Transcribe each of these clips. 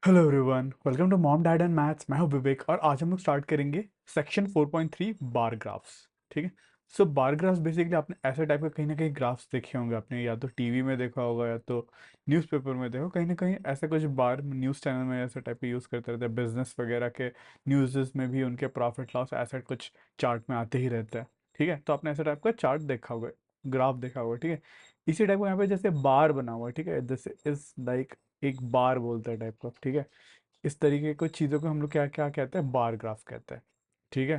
Hello everyone, welcome to mom dad and maths. मैं हूं विवेक और आज हम लोग स्टार्ट करेंगे सेक्शन 4.3 बार ग्राफ्स। ठीक है। सो बार ग्राफ्स बेसिकली आपने ऐसे टाइप के कहीं ना कहीं ग्राफ्स देखे होंगे, आपने या तो टीवी में देखा होगा या तो न्यूज़पेपर में देखो, कहीं ना कहीं ऐसे कुछ बार न्यूज़ चैनल में ऐसे टाइप के यूज़ करते रहते हैं। बिजनेस वगैरह के न्यूज़ में भी उनके प्रॉफिट लॉस ऐसे कुछ चार्ट में आते ही रहते हैं। ठीक है, तो आपने ऐसे टाइप का चार्ट देखा होगा, ग्राफ देखा होगा। ठीक है, इसी टाइप का यहाँ पे जैसे बार बना हुआ है। ठीक है, दिस इज लाइक एक बार बोलते हैं टाइप का। ठीक है, इस तरीके की कुछ चीज़ों को हम लोग क्या क्या कहते हैं, बार ग्राफ कहते हैं। ठीक है।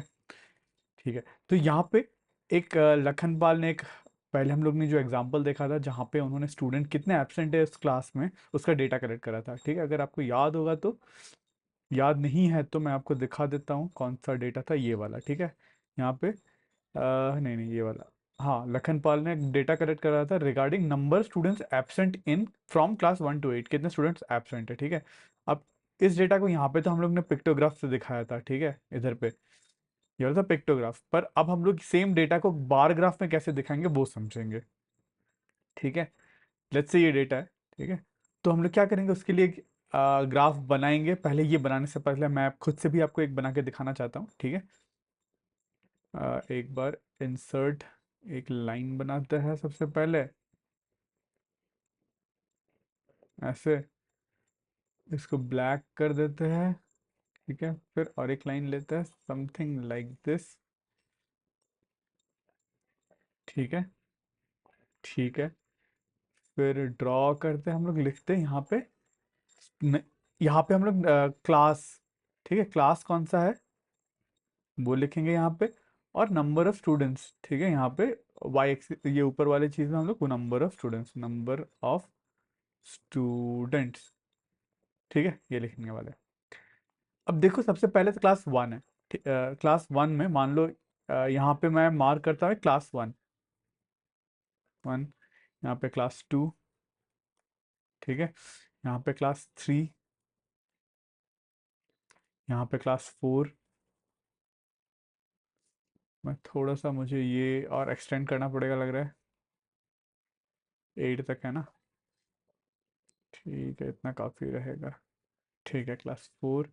ठीक है, तो यहाँ पे एक लखनपाल ने एक, पहले हम लोग ने जो एग्जांपल देखा था जहाँ पे उन्होंने स्टूडेंट कितने एब्सेंट है इस क्लास में, उसका डेटा कलेक्ट करा था। ठीक है, अगर आपको याद होगा तो, याद नहीं है तो मैं आपको दिखा देता हूँ कौन सा डेटा था, ये वाला। ठीक है, यहाँ पे नहीं नहीं, ये वाला। हाँ, लखनपाल ने डेटा कलेक्ट करा था regarding number students absent in from class 1 to 8, कितने स्टूडेंट्स एब्सेंट है। ठीक है, अब इस डेटा को यहाँ पे तो हम लोग ने पिक्टोग्राफ से दिखाया था। ठीक है, इधर पे ये वाला था पिक्टोग्राफ, पर अब हम लोग सेम डेटा को बार ग्राफ में कैसे दिखाएंगे वो समझेंगे। ठीक है, लेट्स से ये डेटा है। ठीक है, तो हम लोग क्या करेंगे, उसके लिए ग्राफ बनाएंगे। पहले ये बनाने से पहले मैं खुद से भी आपको एक बना के दिखाना चाहता हूँ। ठीक है, एक बार इंसर्ट, एक लाइन बनाते हैं सबसे पहले ऐसे, इसको ब्लैक कर देते हैं। ठीक है, फिर और एक लाइन लेते हैं समथिंग लाइक दिस। ठीक है। ठीक है, फिर ड्रॉ करते हैं, हम लोग लिखते हैं यहाँ पे न, यहाँ पे हम लोग क्लास, ठीक है, क्लास कौन सा है वो लिखेंगे यहाँ पे, और नंबर ऑफ स्टूडेंट्स। ठीक है, यहाँ पे वाई एक्स, ये ऊपर वाले चीज में हम लोग number of students, number of students. ठीक है, ये लिखने वाले। अब देखो, सबसे पहले तो क्लास 1 है। क्लास 1 में मान लो यहाँ पे मैं मार्क करता हूँ क्लास 1, यहाँ पे क्लास 2। ठीक है, यहाँ पे क्लास 3, यहाँ पे क्लास 4। मैं थोड़ा सा, मुझे ये और एक्सटेंड करना पड़ेगा लग रहा है, 8 तक है ना। ठीक है, इतना काफ़ी रहेगा। ठीक है, क्लास 4,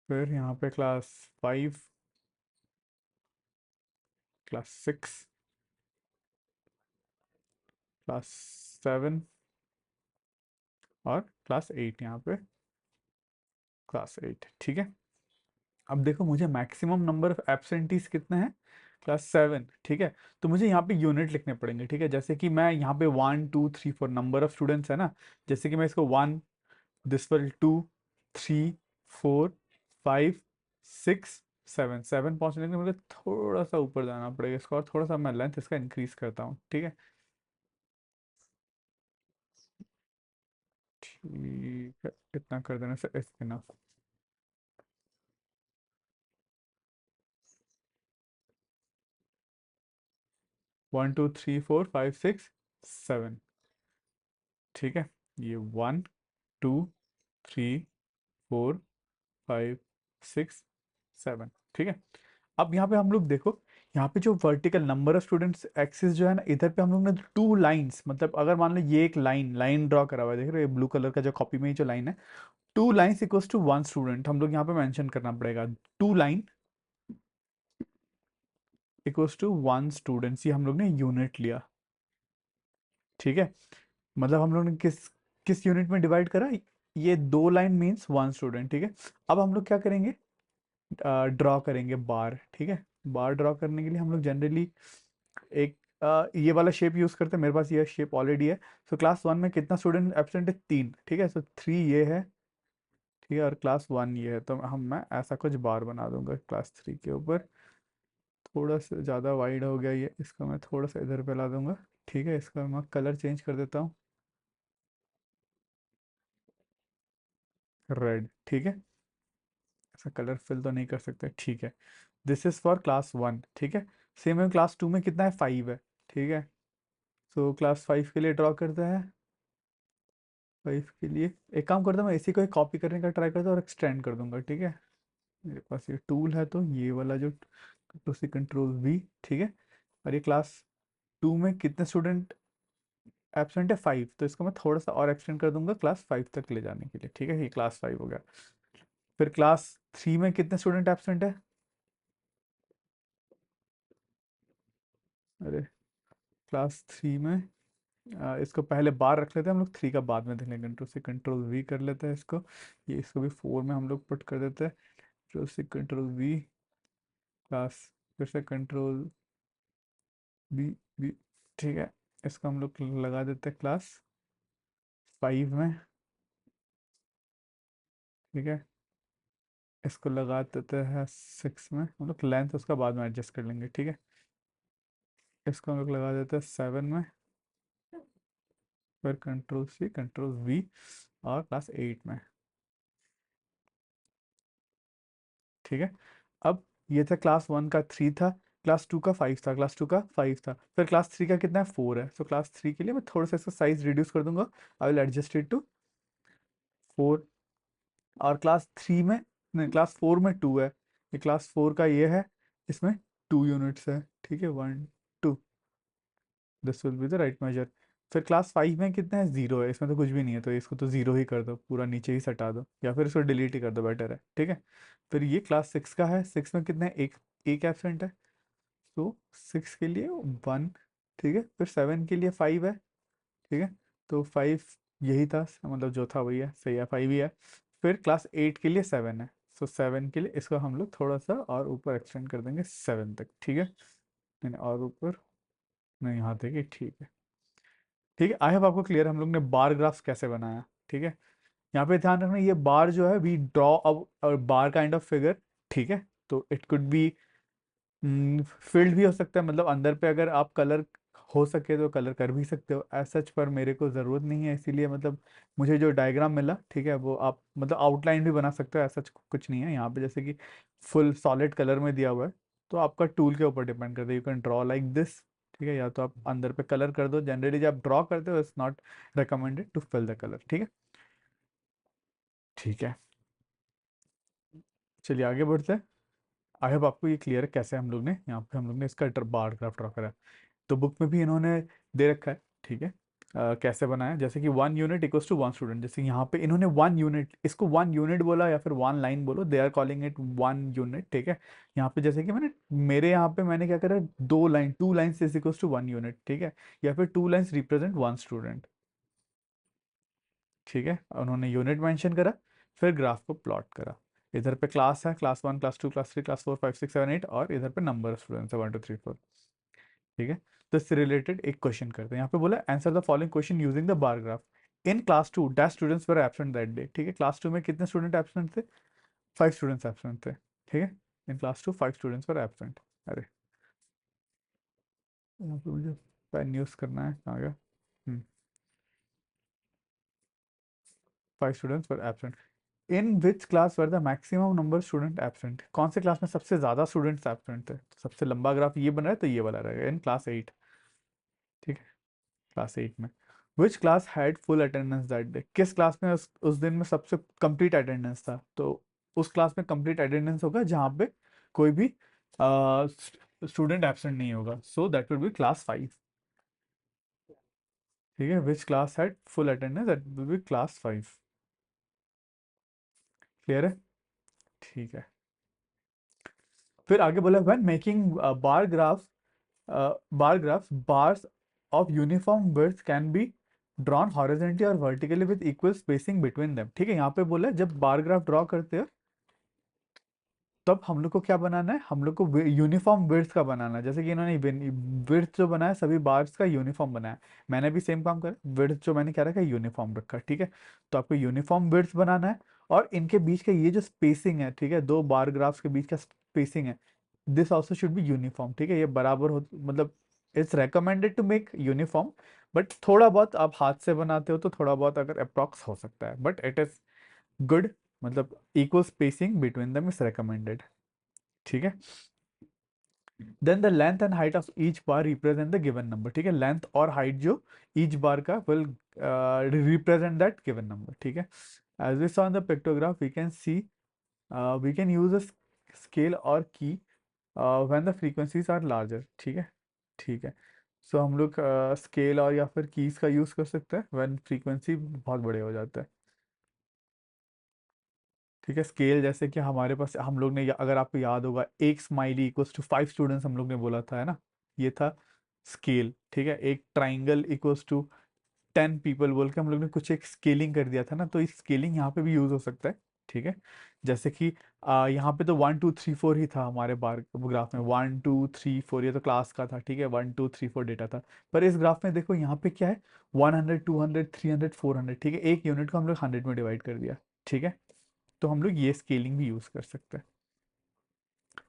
फिर यहाँ पे क्लास 5, क्लास 6, क्लास 7 और क्लास 8, यहाँ पे क्लास 8। ठीक है, अब देखो मुझे मैक्सिमम नंबर ऑफ एब्सेंटीज कितने हैं, क्लास 7। ठीक है, तो मुझे यहाँ पे यूनिट लिखने पड़ेंगे। ठीक है, जैसे कि मैं यहाँ पे 1 2 3 4 नंबर ऑफ स्टूडेंट्स है ना, जैसे कि मैं इसको 1, दिस वाल 2 3 4 5 6 7, 7 पहुँचने के लिए मुझे थोड़ा सा ऊपर जाना पड़ेगा इसका, और थोड़ा सा मैं लेंथ इसका इंक्रीज करता हूँ। ठीक है। ठीक है, इतना कर देने से इनफ। 1 2 3 4 5 6 7। ठीक है, ये 1 2 3 4 5 6 7। ठीक है, अब यहाँ पे हम लोग देखो, यहाँ पे जो vertical number of students axis जो है ना, इधर पे हम लोग ने 2 लाइंस, मतलब अगर मान लो ये एक लाइन लाइन ड्रॉ करा हुआ है, देख रहे हो ब्लू कलर का जो कॉपी में ही जो लाइन है, 2 लाइन्स इक्वल्स टू 1 स्टूडेंट, हम लोग यहाँ पे मेंशन करना पड़ेगा। 2 लाइन इक्वल्स टू 1 स्टूडेंट्स, ये हम लोग ने यूनिट लिया। ठीक है, मतलब हम लोग ने किस किस यूनिट में डिवाइड करा, ये 2 लाइन मीन्स 1 स्टूडेंट। ठीक है, अब हम लोग क्या करेंगे, ड्रॉ करेंगे बार। ठीक है, बार ड्रॉ करने के लिए हम लोग जनरली एक ये वाला शेप यूज करते हैं, मेरे पास ये शेप ऑलरेडी है। सो क्लास 1 में कितना स्टूडेंट एब्सेंट है, 3। ठीक है, सो 3 ये है। ठीक है, और क्लास 1 ये है, तो मैं ऐसा कुछ बार बना दूंगा क्लास 3 के ऊपर। थोड़ा सा ज़्यादा वाइड हो गया ये, इसका मैं थोड़ा सा इधर पे ला दूंगा। ठीक है, इसका मैं कलर चेंज कर देता हूँ, रेड। ठीक है, ऐसा कलर फिल तो नहीं कर सकते। ठीक है, दिस इज फॉर क्लास 1। ठीक है, सेम है क्लास 2 में कितना है, 5 है। ठीक है, सो क्लास 5 के लिए ड्रॉ करते हैं। 5 के लिए एक काम करता हूँ, मैं इसी को कॉपी करने का ट्राई करता हूँ और एक्सटेंड कर दूंगा। ठीक है, मेरे पास ये टूल है, तो ये वाला जो टू सी कंट्रोल V। ठीक है, और ये क्लास 2 में कितने स्टूडेंट एब्सेंट है 5, तो इसको मैं थोड़ा सा और एक्सटेंड कर दूंगा क्लास 5 तक ले जाने के लिए, ठीक है, ये क्लास 5 हो गया। फिर क्लास 3 में कितने स्टूडेंट एब्सेंट है? अरे क्लास 3 में इसको पहले बार रख लेते हैं हम लोग, 3 का बाद में देख लेंगे, कंट्रोल से कंट्रोल वी कर लेते हैं इसको, ये इसको भी 4 में हम लोग पुट कर देते हैं, कंट्रोल से कंट्रोल वी, क्लास, फिर से कंट्रोल बी बी, ठीक है, इसको हम लोग लगा देते हैं क्लास 5 में, ठीक है, इसको लगा देते हैं 6 में, हम लोग लेंथ उसका बाद में एडजस्ट कर लेंगे, ठीक है, इसको हम लोग लगा देते हैं 7 में, फिर कंट्रोल सी कंट्रोल वी, और क्लास 8 में, ठीक है। अब ये था क्लास 1 का 3 था, क्लास 2 का 5 था, क्लास 2 का 5 था, फिर क्लास 3 का कितना है? 4 है, तो क्लास 3 के लिए मैं थोड़ा सा इसका साइज रिड्यूस कर दूंगा, I will adjust it to 4। और क्लास 3 में, नहीं, क्लास 4 में 2 है, ये क्लास 4 का ये है, इसमें 2 यूनिट्स है, ठीक है, 1 2, this will be the right measure. फिर क्लास 5 में कितना है? 0 है, इसमें तो कुछ भी नहीं है, तो इसको तो 0 ही कर दो, पूरा नीचे ही सटा दो, या फिर इसको डिलीट ही कर दो, बेटर है, ठीक है। फिर ये क्लास 6 का है, 6 में कितना है? एक, एक एब्सेंट है, तो 6 के लिए 1, ठीक है, फिर 7 के लिए 5 है, ठीक है, तो 5 यही था, मतलब जो था वही है, सही है, 5 ही है। फिर क्लास 8 के लिए 7 है, सो 7 के लिए इसको हम लोग थोड़ा सा और ऊपर एक्सटेंड कर देंगे 7 तक, ठीक है, नहीं नहीं, और ऊपर नहीं, यहाँ तक ही, ठीक है, ठीक है, आई होप आपको क्लियर हम लोग ने बार ग्राफ्स कैसे बनाया, ठीक है। यहाँ पे ध्यान रखना, ये बार जो है, वी ड्रॉ अब बार काइंड ऑफ फिगर, ठीक है, तो इट कुड बी फील्ड भी हो सकता है, मतलब अंदर पे अगर आप कलर हो सके तो कलर कर भी सकते हो एज सच, पर मेरे को ज़रूरत नहीं है, इसीलिए मतलब मुझे जो डायग्राम मिला, ठीक है, वो आप मतलब आउटलाइन भी बना सकते हो, ऐसा कुछ नहीं है यहाँ पे, जैसे कि फुल सॉलिड कलर में दिया हुआ है, तो आपका टूल के ऊपर डिपेंड करता है, you can draw like this, ठीक है, या तो आप अंदर पे कलर कर दो, जनरली जब आप ड्रॉ करते हो it's not recommended to fill the colour, ठीक है, ठीक है, चलिए आगे बढ़ते हैं। आई होप आपको ये क्लियर है कैसे हम लोग ने यहाँ पे हम लोग ने इसका बार ग्राफ ड्रॉ करा है। तो बुक में भी इन्होंने दे रखा है, ठीक है, कैसे बनाया, जैसे कि 1 यूनिट इक्वल्स टू 1 स्टूडेंट, जैसे यहाँ पे इन्होंने 1 यूनिट, इसको 1 यूनिट बोला या फिर 1 लाइन बोलो, they are calling it 1 unit, ठीक है। यहाँ पे जैसे कि मेरे यहाँ पे मैंने क्या करा, 2 line, 2 lines is equals to 1 unit, ठीक है, या फिर 2 लाइन्स रिप्रेजेंट 1 स्टूडेंट, ठीक है, उन्होंने यूनिट मेंशन करा, फिर ग्राफ को प्लॉट करा, इधर पे क्लास है, क्लास 1 क्लास 2 क्लास 3 क्लास 4 5 6 7 8, और इधर पे नंबर ऑफ स्टूडेंट्स है 1 2 3 4, ठीक है। तो इससे रिलेटेड एक क्वेश्चन करते हैं, यहाँ पे बोला answer the following question using the bar graph. In class 2 dash students were absent that day, ठीक है, क्लास 2 में कितने स्टूडेंट एब्सेंट थे? 5 स्टूडेंट्स एब्सेंट थे, ठीक है, in class 2 5 students were absent. अरे यहाँ पे मुझे पेन यूज करना है, कहाँ गया? 5 students were absent. In which class were the maximum number student absent, कौन से क्लास में सबसे ज्यादा स्टूडेंट्स एब्सेंट थे? तो सबसे लंबा ग्राफ ये बन रहा है, तो ये वाला रहेगा, इन क्लास 8, ठीक है, क्लास 8 में। Which class had full attendance that day, किस क्लास में उस दिन में सबसे कंप्लीट अटेंडेंस था? तो उस क्लास में कंप्लीट अटेंडेंस होगा जहाँ पे कोई भी स्टूडेंट एब्सेंट नहीं होगा, so that will be class 5, ठीक है, which class had full attendance, that will be class 5, clear है, ठीक है। फिर आगे बोला when making bar graphs, bars of uniform width can be drawn horizontally और vertically with equal spacing between them, ठीक है, यहाँ पे बोला है जब बार ग्राफ ड्रॉ करते हैं तब हम लोग को क्या बनाना है, हम लोग को यूनिफॉर्म विड्थ का बनाना है, जैसे कि इन्होंने विड्थ जो बनाया सभी बार्स का यूनिफॉर्म बनाया, मैंने भी सेम काम करा, विड्थ जो मैंने क्या रखा, यूनिफॉर्म रखा, ठीक है, तो आपको यूनिफॉर्म विड्थ बनाना है, और इनके बीच का ये जो स्पेसिंग है, ठीक है, दो बार ग्राफ्स के बीच का स्पेसिंग है, this also should be uniform, ठीक है, ये बराबर हो, मतलब it's recommended to make uniform, but थोड़ा बहुत आप हाथ से बनाते हो तो थोड़ा बहुत अगर अप्रॉक्स हो सकता है, बट इट इज गुड, मतलब equal spacing between them is recommended, ठीक है। Then the length and height of each bar represent the given number, ठीक है, लेंथ और हाइट जो ईच बार का will represent that given number, ठीक है। As we saw in the pictograph we can see, we can use a scale or key when the frequencies are larger, ठीक है, ठीक है, सो हम लोग स्केल और या फिर कीज का यूज़ कर सकते हैं व्हेन फ्रीक्वेंसी बहुत बड़े हो जाता है। ठीक है, स्केल जैसे कि हमारे पास हम लोग ने अगर आपको याद होगा, एक स्माइली इक्वल्स टू 5 स्टूडेंट्स हम लोग ने बोला था, है ना, ये था स्केल। ठीक है, एक ट्राइंगल इक्वल्स टू 10 पीपल बोल के हम लोग ने कुछ एक स्केलिंग कर दिया था ना, तो इस स्केलिंग यहाँ पे भी यूज हो सकता है। ठीक है, जैसे कि यहाँ पे तो 1 2 3 4 ही था हमारे बार ग्राफ में, 1 2 3 4 ये तो क्लास का था। ठीक है, 1 2 3 4 डेटा था। पर इस ग्राफ में देखो यहाँ पे क्या है, 100 200 300 400। ठीक है, एक यूनिट को हम लोग 100 में डिवाइड कर दिया। ठीक है, तो हम लोग ये स्केलिंग भी यूज कर सकते हैं।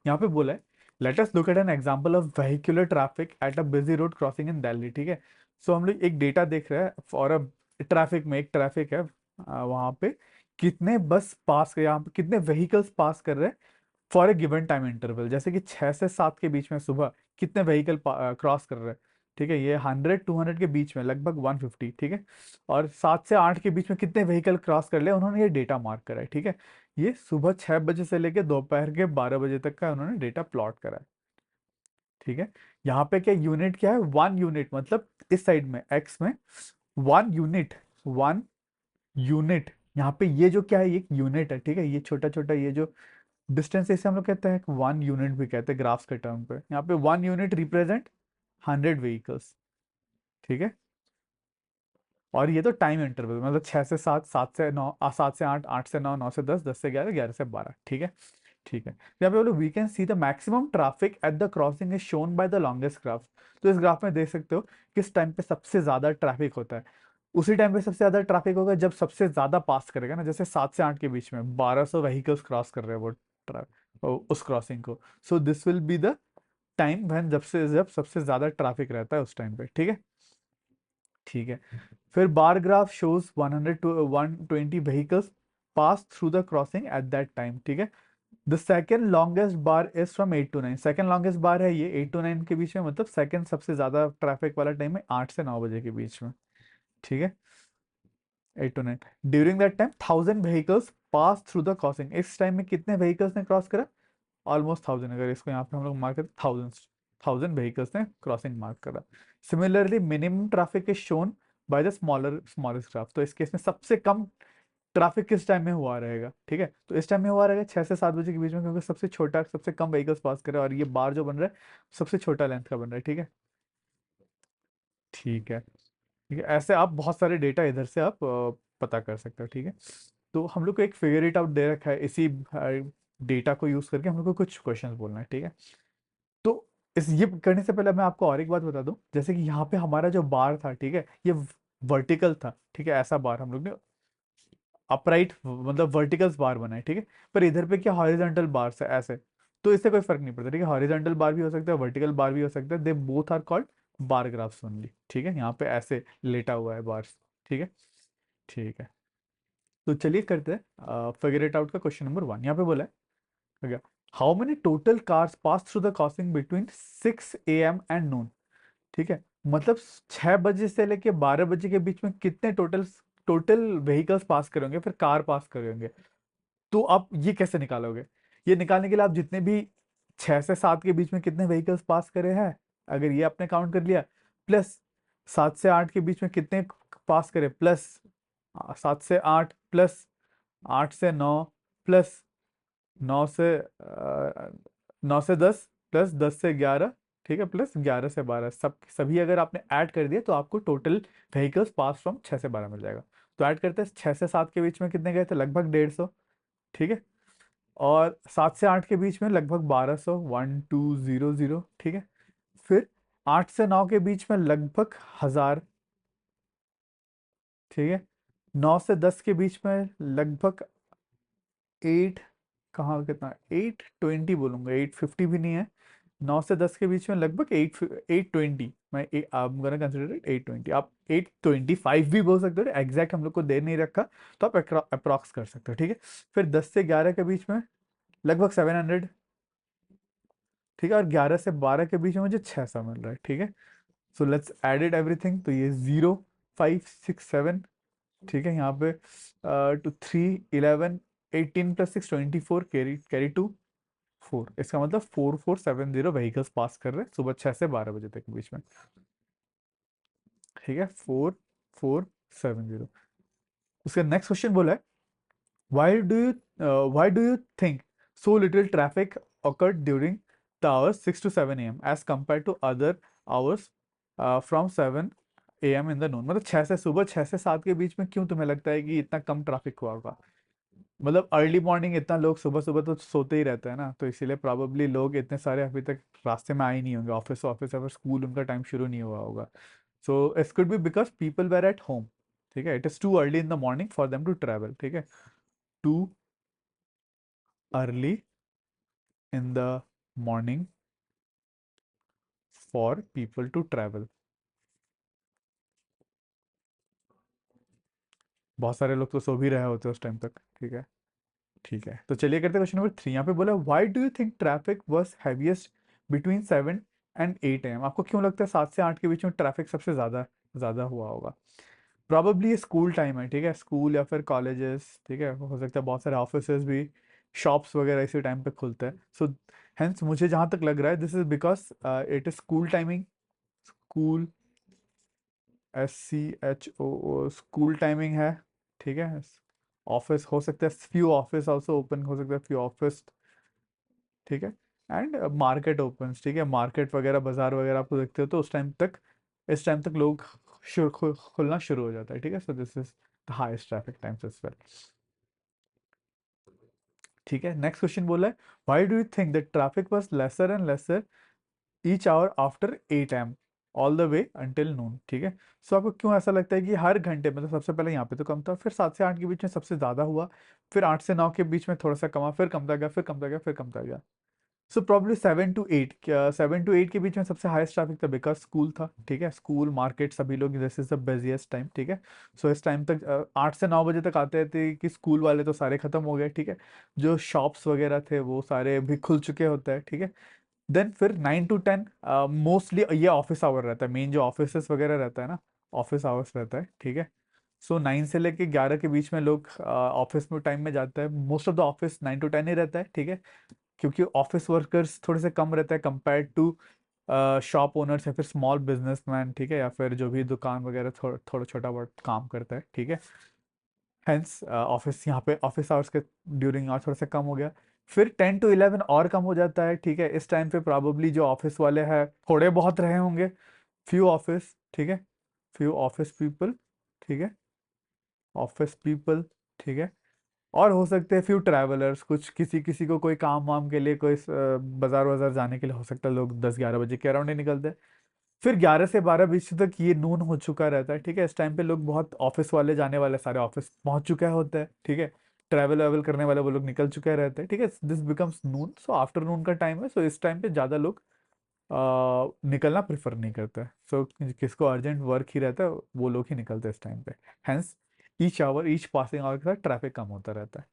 यहाँ पे बोला है, let us look at an example of vehicular traffic at a busy road crossing in Delhi. ठीक है, सो हम लोग एक डेटा देख रहे हैं फॉर अ ट्रैफिक में, एक ट्रैफिक है वहां पे कितने बस पास कर, यहाँ पे कितने व्हीकल्स पास कर रहे हैं for a given time interval, जैसे कि 6 से 7 के बीच में सुबह कितने व्हीकल क्रॉस कर रहे हैं। ठीक है, ये 100 200 के बीच में लगभग 150। ठीक है, और 7 से 8 के बीच में कितने व्हीकल क्रॉस कर ले, उन्होंने ये डेटा मार्क करा है। ठीक है, ये सुबह 6 बजे से लेकर दोपहर के 12 बजे तक का उन्होंने डेटा प्लॉट करा है। ठीक है, यहाँ पे क्या यूनिट क्या है, 1 यूनिट, मतलब इस साइड में एक्स में 1 यूनिट, 1 यूनिट। यहाँ पे ये जो क्या है, ये एक यूनिट है। ठीक है, ये छोटा छोटा ये जो डिस्टेंस, इसे हम लोग कहते हैं 1 यूनिट भी कहते हैं ग्राफ्स के टर्म पे। यहाँ पे 1 यूनिट रिप्रेजेंट 100 व्हीकल्स। ठीक है, और ये तो टाइम इंटरवल, मतलब 6 से 7, 7 से 9, 7 से 8, 8 से 9, 9 से 10, 10 से 11, 11 से 12। ठीक है, ठीक है, यहाँ पे बोलो we can see the maximum traffic at the crossing is shown by the longest graph. तो इस ग्राफ में देख सकते हो किस टाइम पे सबसे ज्यादा ट्रैफिक होता है। उसी टाइम पे सबसे ज्यादा ट्रैफिक होगा जब सबसे ज्यादा पास करेगा ना, जैसे 7 से 8 के बीच में 1200 व्हीकल्स क्रॉस कर रहे हैं वो उस क्रॉसिंग को। So this will be the time when जब सबसे ज्यादा ट्रैफिक रहता है उस टाइम पे। ठीक है, ठीक है, फिर bar graph shows 100 to 120 vehicles pass through the crossing at that time. ठीक है, the second longest bar is from 8 to 9। Second longest bar है ये 8 to 9 के बीच में, मतलब सेकेंड सबसे ज्यादा ट्रैफिक वाला टाइम है 8 से 9 बजे के बीच में। ठीक है, 8 to 9 during that time 1000 vehicles pass through the crossing. इस टाइम में कितने व्हीकल्स ने क्रॉस करा, ऑलमोस्ट 1000। अगर इसको यहाँ पे हम लोग मार्क करते, 1000 व्हीकल्स ने क्रॉसिंग मार्क करा। Similarly minimum traffic is shown by the smallest graph. तो इस केस में सबसे कम ट्रैफिक किस टाइम में हुआ रहेगा। ठीक है, तो इस टाइम में हुआ रहेगा 6 से 7 बजे के बीच में, क्योंकि सबसे छोटा सबसे कम व्हीकल्स पास कर रहा है, और ये बार जो बन रहा है सबसे छोटा लेंथ का बन रहा है। ठीक है, ठीक है, ठीक है, ऐसे आप बहुत सारे डेटा इधर से आप पता कर सकते हो। ठीक है, तो हम लोग को एक फिगर इट आउट दे रखा है, इसी डेटा को यूज करके हम लोग को कुछ क्वेश्चंस बोलना है। ठीक है, तो इस ये करने से पहले मैं आपको और एक बात बता दूं, जैसे कि यहाँ पे हमारा जो बार था, ठीक है, ये वर्टिकल था। ठीक है, ऐसा बार हम लोग ने अपराइट मतलब वर्टिकल्स बार बनाए। ठीक है, पर इधर पे क्या हॉरिजॉन्टल बार है ऐसे, तो इससे कोई फर्क नहीं पड़ता। ठीक है, हॉरिजॉन्टल बार भी हो सकता है, वर्टिकल बार भी हो सकता है, they both are called bar graphs only. ठीक है, यहाँ पे ऐसे लेटा हुआ है बार्स। ठीक है, ठीक है, तो चलिए करते हैं फिगर इट आउट का क्वेश्चन नंबर 1। यहाँ पे बोला है, how many total cars pass through the crossing between 6 AM and noon. ठीक है, मतलब 6 बजे से लेके 12 बजे के बीच में कितने टोटल टोटल व्हीकल्स पास करेंगे, फिर कार पास करेंगे। तो आप ये कैसे निकालोगे, ये निकालने के लिए आप जितने भी 6 से 7 के बीच में कितने व्हीकल्स पास करे हैं, अगर ये आपने काउंट कर लिया, प्लस 7 से 8 के बीच में कितने पास करे, प्लस 7 से 8, प्लस 8 से 9, प्लस 9 से 10, प्लस 10 से 11। ठीक है, प्लस 11 से 12, सब सभी अगर आपने ऐड कर दिया तो आपको टोटल व्हीकल्स पास फ्रॉम 6 से 12 मिल जाएगा। तो ऐड करते हैं, 6 से 7 के बीच में कितने गए थे, लगभग 150। ठीक है, और 7 से 8 के बीच में लगभग 1200, 1200। ठीक है, फिर 8 से 9 के बीच में लगभग 1000। ठीक है, 9 से 10 के बीच में लगभग 8, कहाँ कितना, 820 बोलूंगा, 850 भी नहीं है। 9 से 10 के बीच में लगभग 820, मैं I'm gonna consider it 820। आप 825 भी बोल सकते हो, एग्जैक्ट हम लोग को दे नहीं रखा, तो आप अप्रॉक्स कर सकते हो। ठीक है, फिर 10 से 11 के बीच में लगभग 700। ठीक है, और 11 से 12 के बीच में मुझे 600 मिल रहा है। ठीक है, सो लेट्स एडिड एवरीथिंग, तो ये 0 5 6 7। ठीक है, यहाँ पे 2 3 11 18 + 6 24, कैरी कैरी 2 4, इसका मतलब 4470 व्हीकल्स पास कर रहे हैं सुबह 6 से 12 बजे तक के बीच में। ठीक है, 4470। उसका नेक्स्ट क्वेश्चन बोला है, why do you why do you think so little traffic occurred during the hours 6 to 7 a.m. as compared to other hours from 7 a.m. in the noon? मतलब 6 से सुबह 6 से 7 के बीच में क्यों तुम्हें लगता है कि इतना कम ट्रैफिक हुआ होगा? मतलब अर्ली मॉर्निंग इतना लोग सुबह सुबह तो सोते ही रहते हैं ना, तो इसीलिए प्रॉब्लली लोग इतने सारे अभी तक रास्ते में आए नहीं होंगे, ऑफिस ऑफिस या फिर स्कूल उनका टाइम शुरू नहीं हुआ होगा। So it could be because people were at home. ठीक है, it is too early in the morning for them to travel. ठीक है, too early in the morning for people to travel. बहुत सारे लोग तो सो भी रहे होते हैं उस टाइम तक। ठीक है, ठीक है, तो चलिए करते हैं क्वेश्चन नंबर 3। यहाँ पे बोला, why do you think traffic was heaviest between 7 and 8 a.m.? आपको क्यों लगता है 7 से 8 के बीच में ट्रैफिक सबसे ज़्यादा ज़्यादा हुआ होगा? प्रॉबेबली ये स्कूल टाइम है। ठीक है, स्कूल या फिर कॉलेजेस। ठीक है, हो सकता है बहुत सारे ऑफिसेज भी, शॉप्स वगैरह इसी टाइम पे खुलते हैं। सो हेंस मुझे जहाँ तक लग रहा है this is because it is school timing. School, SCHOO, school timing है। ठीक है, ऑफिस हो सकता है, फ्यू ऑफिस आल्सो ओपन हो सकता है, फ्यू ऑफिस। ठीक है, एंड मार्केट ओपन्स। ठीक है, मार्केट वगैरह बाजार वगैरह आपको देखते हो तो उस टाइम तक, इस टाइम तक लोग खुलना शुरू हो जाता है। ठीक है, so this is the highest traffic times as well. ठीक है, नेक्स्ट क्वेश्चन बोला है, why do you think that traffic was lesser and lesser each hour after 8 a.m. All the way until noon? ठीक है, सो आपको क्यों ऐसा लगता है कि हर घंटे, मतलब सबसे पहले यहाँ पे तो कम था, फिर 7 से 8 के बीच में सबसे ज्यादा हुआ, फिर 8 से 9 के बीच में थोड़ा सा कमा, फिर कमता गया, फिर कमता गया, फिर कमता गया। सो प्रॉब्ली 7 to 8, क्या 7 to 8 के बीच में सबसे हाईएस्ट ट्रैफिक था बिकॉज स्कूल था। ठीक है, स्कूल, मार्केट, सभी लोग, this is the busiest time. ठीक है, सो इस टाइम तक 8 से 9 बजे तक आते थे कि स्कूल वाले तो सारे खत्म हो गए। ठीक है, जो शॉप्स वगैरह थे वो सारे भी खुल चुके होते हैं। ठीक है, देन फिर 9 to 10 मोस्टली ये ऑफिस आवर रहता है, मेन जो ऑफिस वगैरह रहता है ना, ऑफिस आवर्स रहता है। ठीक है, सो 9 से लेके 11 के बीच में लोग ऑफिस में टाइम में जाते हैं। Most of the office 9 to 10 ही रहता है। ठीक है, क्योंकि ऑफिस वर्कर्स थोड़े से कम रहते हैं कंपेयर टू शॉप ओनर्स या फिर स्मॉल बिजनेसमैन। ठीक है, या फिर जो भी दुकान वगैरह थोड़ा छोटा बहुत काम करता है। ठीक है, हेंस ऑफिस, यहाँ पे ऑफिस आवर्स के ड्यूरिंग आवर थोड़ा सा कम हो गया। फिर 10 to 11 और कम हो जाता है। ठीक है, इस टाइम पे प्रॉबेबली जो ऑफिस वाले हैं थोड़े बहुत रहे होंगे, फ्यू ऑफिस। ठीक है, फ्यू ऑफिस पीपल। ठीक है, ऑफिस पीपल। ठीक है, और हो सकते हैं फ्यू ट्रैवलर्स, कुछ किसी किसी को कोई काम वाम के लिए, कोई बाजार वाजार जाने के लिए, हो सकता है लोग 10-11 बजे के अराउंड ही निकलते हैं। फिर 11 से 12 बीच तक ये नून हो चुका रहता है। ठीक है, इस टाइम पे लोग बहुत, ऑफिस वाले जाने वाले सारे ऑफिस पहुंच चुके होते हैं। ठीक है, ट्रैवल वैवल करने वाले वो लोग निकल चुके रहते हैं। ठीक है, this becomes Noon, so afternoon का टाइम है, सो इस टाइम पे ज़्यादा लोग निकलना प्रेफर नहीं करते हैं। सो किसको अर्जेंट वर्क ही रहता है वो लोग ही निकलते हैं इस टाइम पे। Hence each hour, each passing hour के साथ ट्रैफिक कम होता रहता है।